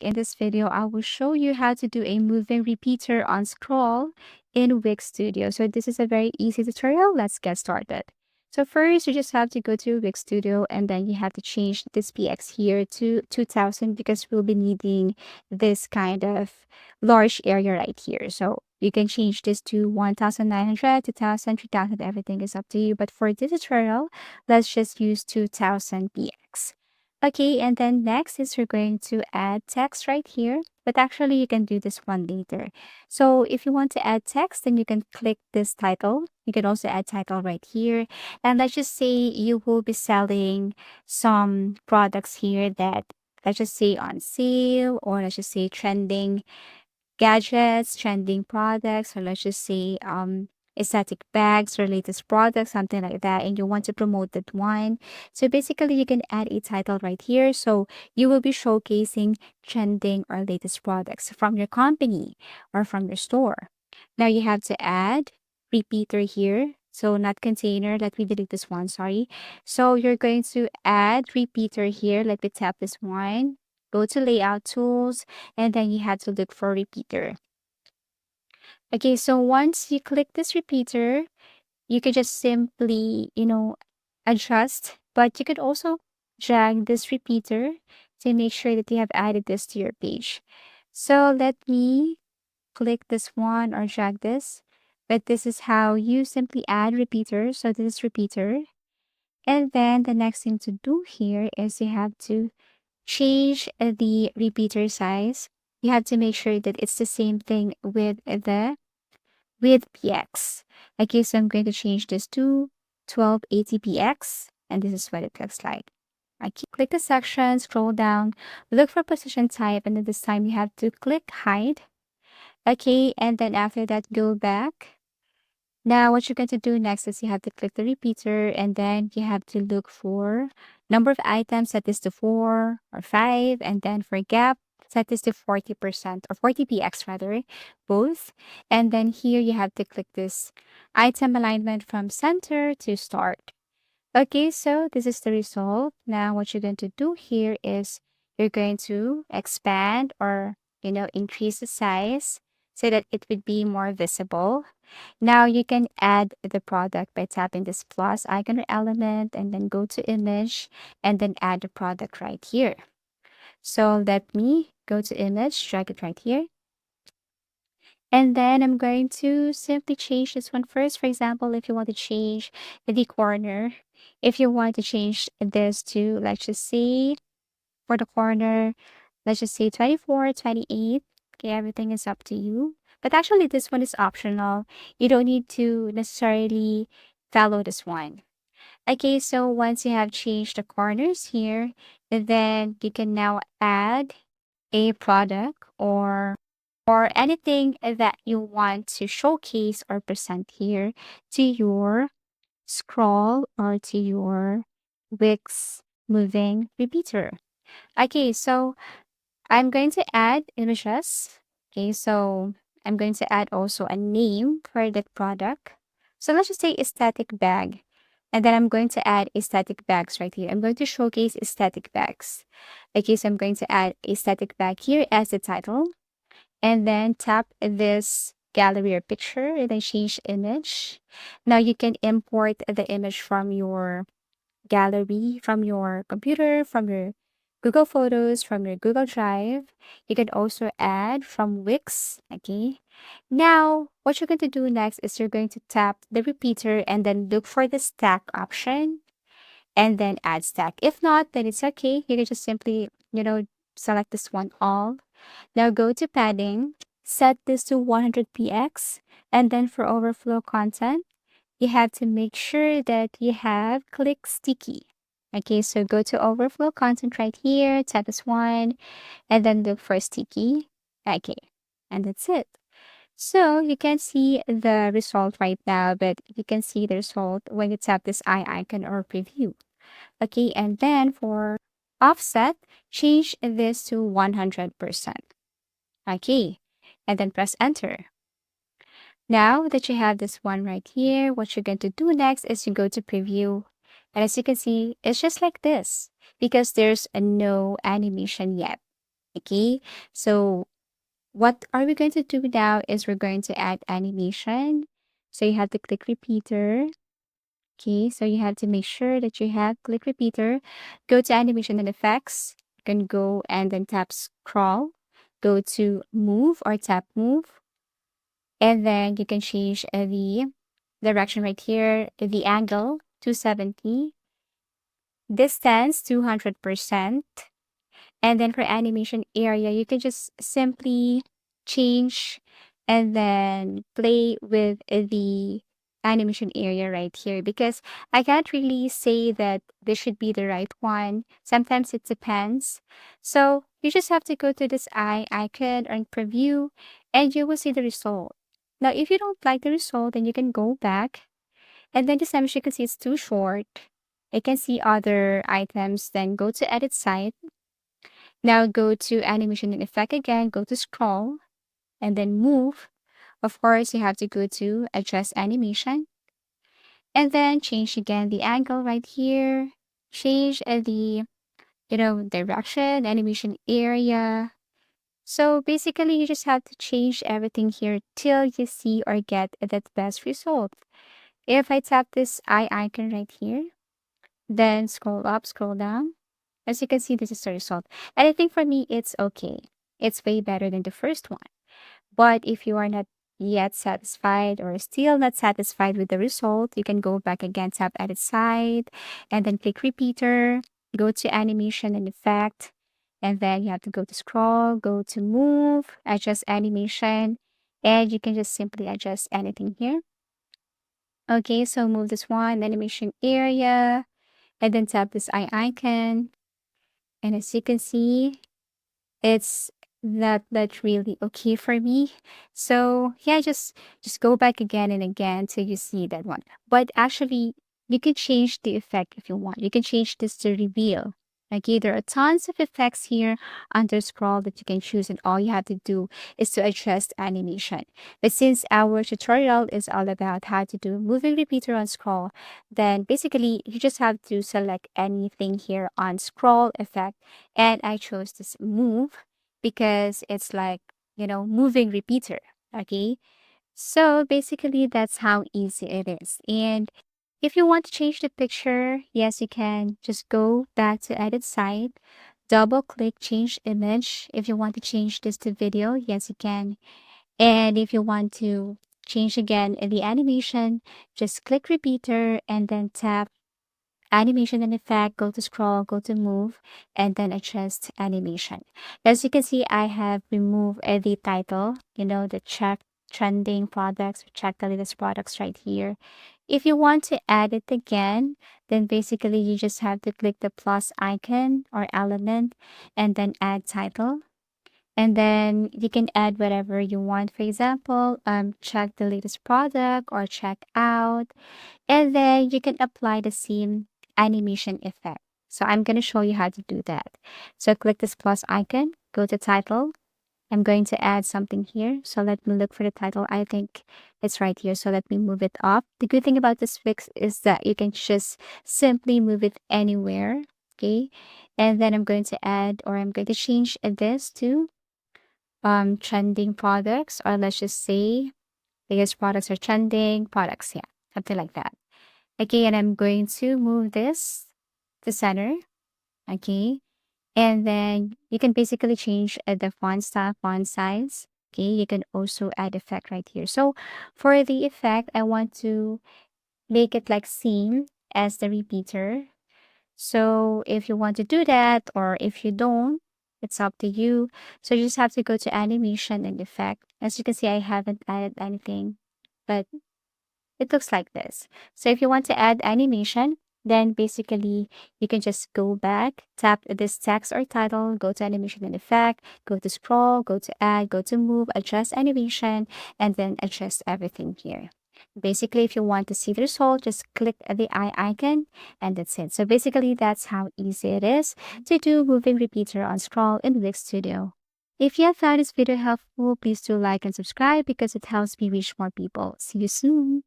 In this video, I will show you how to do a moving repeater on scroll in Wix Studio. So this is a very easy tutorial. Let's get started. So first, you just have to go to Wix Studio and then you have to change this PX here to 2000 because we'll be needing this kind of large area right here. So you can change this to 1900, 2000, 3000, everything is up to you. But for this tutorial, let's just use 2000 PX. Okay, and then next is we're going to add text right here, but actually you can do this one later. So if you want to add text, then you can click this title. You can also add title right here. And let's just say you will be selling some products here that, let's just say, on sale, or let's just say trending gadgets, trending products, or let's just say aesthetic bags or latest products, something like that, and you want to promote that one. So basically you can add a title right here. So you will be showcasing trending or latest products from your company or from your store. Now you have to add repeater here. So not container, let me delete this one, sorry. So you're going to add repeater here. Let me tap this one, go to layout tools, and then you have to look for repeater. Okay, so once you click this repeater, you can just simply, adjust, but you could also drag this repeater to make sure that you have added this to your page. So let me click this one or drag this, but this is how you simply add repeater. So this is repeater. And then the next thing to do here is you have to change the repeater size. You have to make sure that it's the same thing with px. Okay, so I'm going to change this to 1280 px, and this is what it looks like. Okay, click the section, scroll down, look for position type, and then this time you have to click hide. Okay, and then after that, go back. Now, what you're going to do next is you have to click the repeater, and then you have to look for number of items, set this to 4 or 5, and then for gap, set this to 40% or 40px rather, both. And then here you have to click this item alignment from center to start. Okay, so this is the result. Now, what you're going to do here is you're going to expand or, increase the size so that it would be more visible. Now you can add the product by tapping this plus icon or element and then go to image and then add the product right here. So let me go to image, drag it right here. And then I'm going to simply change this one first. For example, if you want to change the corner, if you want to change this to, let's just say, for the corner, let's just say 24, 28. Okay, everything is up to you. But actually, this one is optional. You don't need to necessarily follow this one. Okay, so once you have changed the corners here, then you can now add a product or anything that you want to showcase or present here to your scroll or to your Wix moving repeater. Okay, so I'm going to add images. Okay, so I'm going to add also a name for that product. So let's just say aesthetic bag. And then I'm going to add aesthetic bags right here. I'm going to showcase aesthetic bags. Okay, so I'm going to add aesthetic bag here as the title. And then tap this gallery or picture and then change image. Now you can import the image from your gallery, from your computer, from your Google Photos, from your Google Drive. You can also add from Wix. Okay. Now, what you're going to do next is you're going to tap the repeater and then look for the stack option and then add stack. If not, then it's okay. You can just simply, select this one all. Now go to padding, set this to 100px, and then for overflow content, you have to make sure that you have click sticky. Okay, so go to overflow content right here, tap this one, and then look for sticky. Okay, and that's it. So you can see the result right now, but you can see the result when you tap this eye icon or preview. Okay, and then for offset, change this to 100%. Okay, and then press enter. Now that you have this one right here, what you're going to do next is you go to preview. And as you can see, it's just like this because there's no animation yet. Okay, so what are we going to do now is we're going to add animation. So you have to click repeater. Okay, so you have to make sure that you have click repeater. Go to animation and effects. You can go and then tap scroll. Go to move or tap move. And then you can change the direction right here, the angle 270, distance 200%. And then for animation area, you can just simply change and then play with the animation area right here, because I can't really say that this should be the right one. Sometimes it depends. So you just have to go to this eye icon or preview and you will see the result. Now, if you don't like the result, then you can go back, and then this time as you can see it's too short. I can see other items, then go to edit site. Now go to animation and effect again, go to scroll, and then move. Of course, you have to go to adjust animation, and then change again the angle right here. Change the, direction, animation area. So basically, you just have to change everything here till you see or get that best result. If I tap this eye icon right here, then scroll up, scroll down. As you can see, this is the result. And I think for me, it's okay. It's way better than the first one. But if you are not yet satisfied or still not satisfied with the result, you can go back again, tap edit side, and then click repeater, go to animation and effect, and then you have to go to scroll, go to move, adjust animation, and you can just simply adjust anything here. Okay, so move this one, animation area, and then tap this eye icon. And as you can see, it's not really okay for me. So yeah, just go back again and again till you see that one. But actually, you can change the effect if you want. You can change this to reveal. Okay, there are tons of effects here under scroll that you can choose, and all you have to do is to adjust animation. But since our tutorial is all about how to do moving repeater on scroll, then basically you just have to select anything here on scroll effect, and I chose this move because it's like, moving repeater. Okay. So basically, that's how easy it is. And if you want to change the picture, yes, you can just go back to edit site, double click change image. If you want to change this to video, yes, you can. And if you want to change again in the animation, just click repeater and then tap animation and effect, go to scroll, go to move, and then adjust animation. As you can see, I have removed the title, the check trending products, check the latest products right here. If you want to add it again, then basically you just have to click the plus icon or element and then add title. And then you can add whatever you want. For example, check the latest product or check out, and then you can apply the same animation effect. So I'm going to show you how to do that. So click this plus icon, go to title. I'm going to add something here. So let me look for the title. I think it's right here. So let me move it up. The good thing about this Wix is that you can just simply move it anywhere. Okay. And then I'm going to add, or I'm going to change this to trending products, or let's just say biggest products are trending products. Yeah, something like that. Okay, and I'm going to move this to center. Okay, and then you can basically change the font style, font size. Okay, you can also add effect right here. So for the effect, I want to make it like same as the repeater. So if you want to do that, or if you don't, it's up to you. So you just have to go to animation and effect. As you can see, I haven't added anything, but it looks like this. So if you want to add animation, then basically you can just go back, tap this text or title, go to animation and effect, go to scroll, go to add, go to move, adjust animation, and then adjust everything here. Basically, if you want to see the result, just click the eye icon and that's it. So basically, that's how easy it is to do moving repeater on scroll in Wix Studio. If you have found this video helpful, please do like and subscribe because it helps me reach more people. See you soon.